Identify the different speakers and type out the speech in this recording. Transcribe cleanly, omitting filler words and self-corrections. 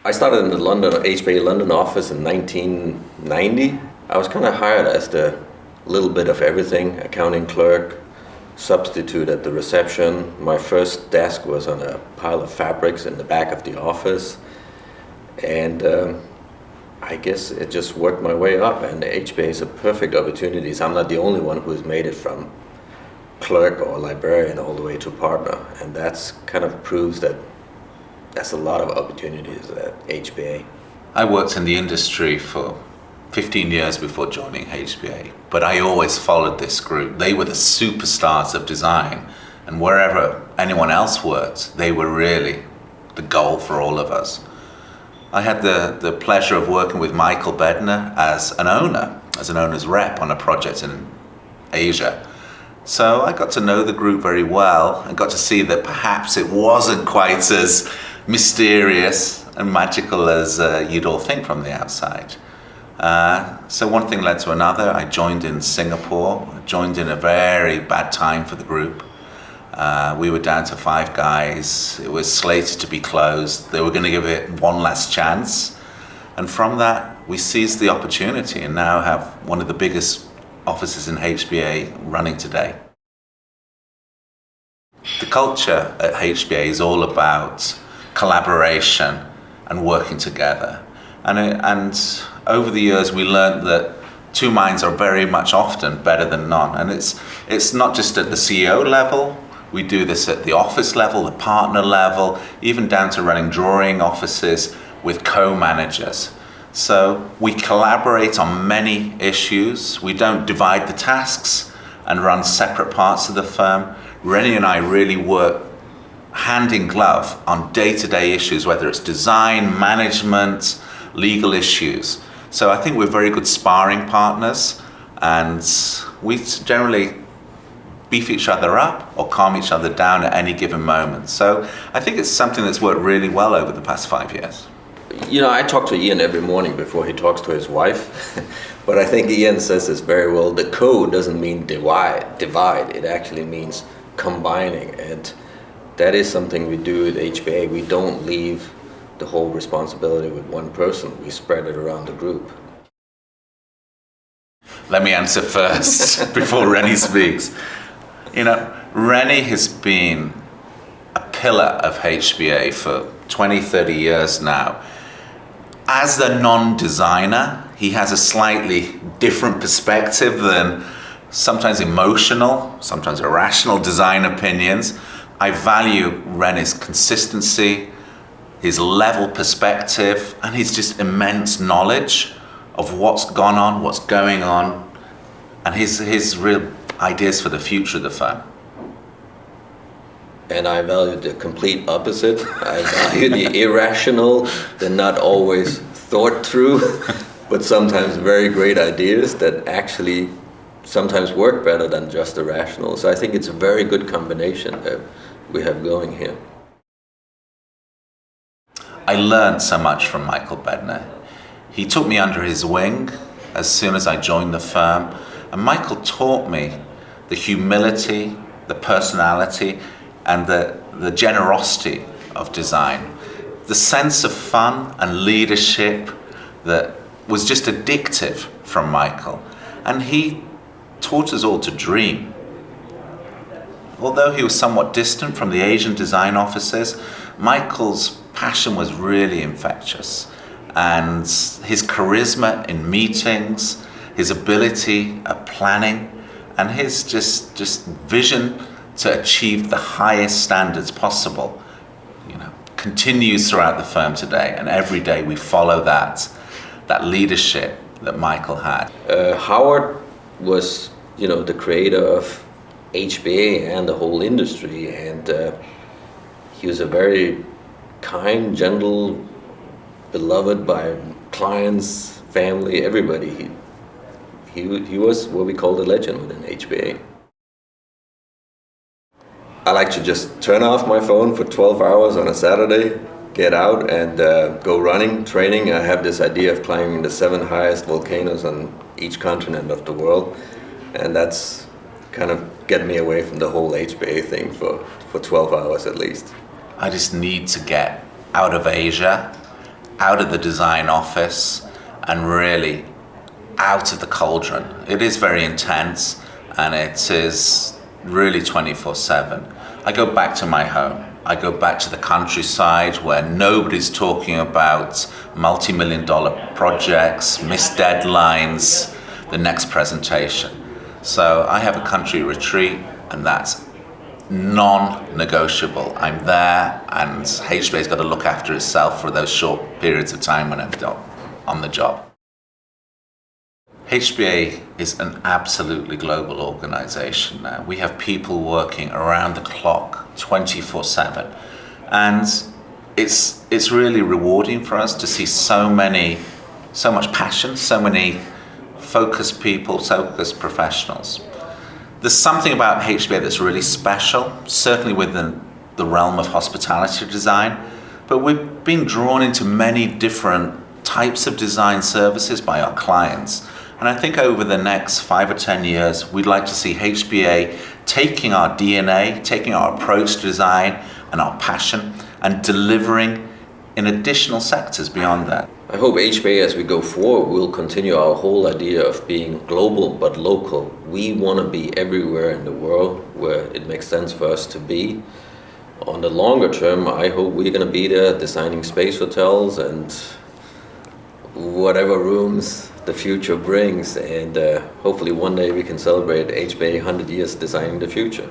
Speaker 1: I started in the HBA London office in 1990. I was kind of hired as the little bit of everything, accounting clerk, substitute at the reception. My first desk was on a pile of fabrics in the back of the office. And I guess it just worked my way up, and the HBA is a perfect opportunity. I'm not the only one who has made it from clerk or librarian all the way to partner, and that's kind of proves that there's a lot of opportunities at HBA.
Speaker 2: I worked in the industry for 15 years before joining HBA, but I always followed this group. They were the superstars of design, and wherever anyone else worked, they were really the goal for all of us. I had the pleasure of working with Michael Bedner as an owner's rep on a project in Asia. So I got to know the group very well and got to see that perhaps it wasn't quite as mysterious and magical as you'd all think from the outside. So one thing led to another. I joined in Singapore, joined in a very bad time for the group. We were down to 5 guys. It was slated to be closed. They were going to give it one last chance. And from that, we seized the opportunity and now have one of the biggest offices in HBA running today. The culture at HBA is all about collaboration and working together. And over the years, we learned that 2 minds are very much often better than none. And it's not just at the CEO level. We do this at the office level, the partner level, even down to running drawing offices with co-managers. So we collaborate on many issues. We don't divide the tasks and run separate parts of the firm. Rennie and I really work hand in glove on day-to-day issues, whether it's design, management, legal issues. So I think we're very good sparring partners, and we generally beef each other up or calm each other down at any given moment. So I think it's something that's worked really well over the past 5 years.
Speaker 1: You know, I talk to Ian every morning before he talks to his wife, but I think Ian says this very well. The code doesn't mean divide, it actually means combining, and that is something we do at HBA. We don't leave the whole responsibility with one person, we spread it around the group.
Speaker 2: Let me answer first before Rennie speaks. You know, Rennie has been a pillar of HBA for 20, 30 years now. As the non-designer, he has a slightly different perspective than sometimes emotional, sometimes irrational design opinions. I value Rennie's consistency, his level perspective, and his just immense knowledge of what's gone on, what's going on, and his real ideas for the future of the firm.
Speaker 1: And I value the complete opposite. I value the irrational, the not always thought through, but sometimes very great ideas that actually sometimes work better than just the rational. So I think it's a very good combination that we have going here.
Speaker 2: I learned so much from Michael Bedner. He took me under his wing as soon as I joined the firm, and Michael taught me the humility, the personality, and the generosity of design. The sense of fun and leadership that was just addictive from Michael. And he taught us all to dream. Although he was somewhat distant from the Asian design offices, Michael's passion was really infectious. And his charisma in meetings, his ability at planning, and his just vision to achieve the highest standards possible, you know, continues throughout the firm today. And every day we follow that leadership that Michael had.
Speaker 1: Howard was, you know, the creator of HBA and the whole industry, and he was a very kind, gentle, beloved by clients, family, everybody. He was what we call the legend within HBA. I like to just turn off my phone for 12 hours on a Saturday, get out and go running, training. I have this idea of climbing the 7 highest volcanoes on each continent of the world, and that's kind of get me away from the whole HBA thing for 12 hours at least.
Speaker 2: I just need to get out of Asia out of the design office and really out of the cauldron. It is very intense and it is really 24/7. I go back to my home. I go back to the countryside where nobody's talking about multi-million-dollar projects, missed deadlines, the next presentation. So I have a country retreat and that's non-negotiable. I'm there and HBA's got to look after itself for those short periods of time when I'm on the job. HBA is an absolutely global organization now. We have people working around the clock 24/7 and it's really rewarding for us to see so much passion, so many focused people, focused professionals. There's something about HBA that's really special, certainly within the realm of hospitality design, but we've been drawn into many different types of design services by our clients. And I think over the next 5 or 10 years, we'd like to see HBA taking our DNA, taking our approach to design and our passion and delivering in additional sectors beyond that.
Speaker 1: I hope HBA, as we go forward, will continue our whole idea of being global but local. We want to be everywhere in the world where it makes sense for us to be. On the longer term, I hope we're going to be there designing space hotels and whatever rooms the future brings, and hopefully one day we can celebrate HBA 100 years designing the future.